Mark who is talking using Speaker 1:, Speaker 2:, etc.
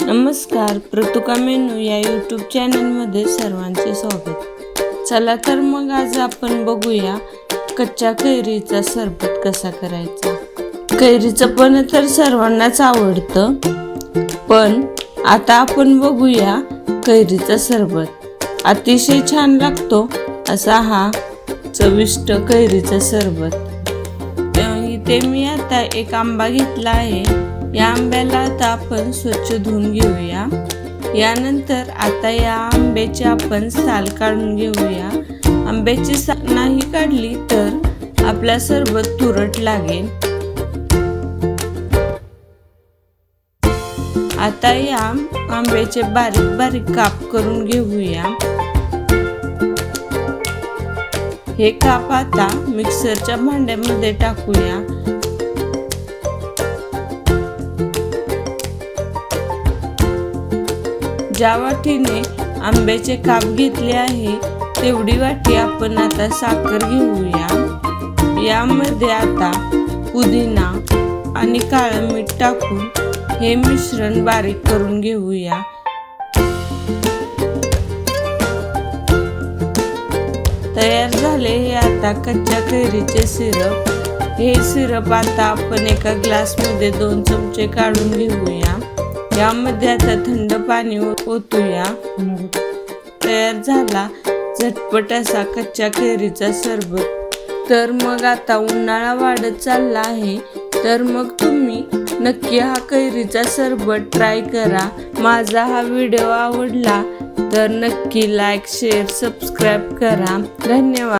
Speaker 1: नमस्कार, प्रतुका मेनू या यूट्यूब चॅनलमध्ये सर्वांचे स्वागत। चला तर मग आज आपण बघूया कच्च्या कैरीचा सरबत कसा करायचा। कैरीचं पण तर सर्वांनाच आवडतं, पण आता आपण बघूया कैरीचा सरबत। अतिशय छान लागतो असा हा चविष्ट कैरीचा सरबत। इथे मी आता एक आंबा घेतला आहे। या आंब्याला आता आपण स्वच्छ धुवून घेऊया। यानंतर आता या आंब्याची आपण साल काढून घेऊया। आंब्याची साल नाही काढली तर आपला सरबत तुरट लागेल। आता या आंब्याचे बारीक बारीक काप करून घेऊया। हे काप आता मिक्सरच्या भांड्यामध्ये टाकूया। ज्या वाटीने आंब्याचे काप घेतले आहे तेवढी वाटी आपण आता साखर घेऊया। यामध्ये आता पुदिना आणि काळं मीठ टाकून हे मिश्रण बारीक करून घेऊया। तयार झाले हे आता कच्च्या कैरीचे सिरप। हे सिरप आता आपण एका ग्लासमध्ये 2 चमचे काढून घेऊया। यामध्ये आता थंड पाणी ओतूया। तयार झाला झटपट असा कच्च्या कैरीचा सरबत। तर मग आता उन्हाळा वाढत चालला आहे, तर मग तुम्ही नक्की हा कैरीचा सरबत ट्राय करा। माझा हा व्हिडिओ आवडला तर नक्की लाईक, शेअर, सबस्क्राईब करा। धन्यवाद।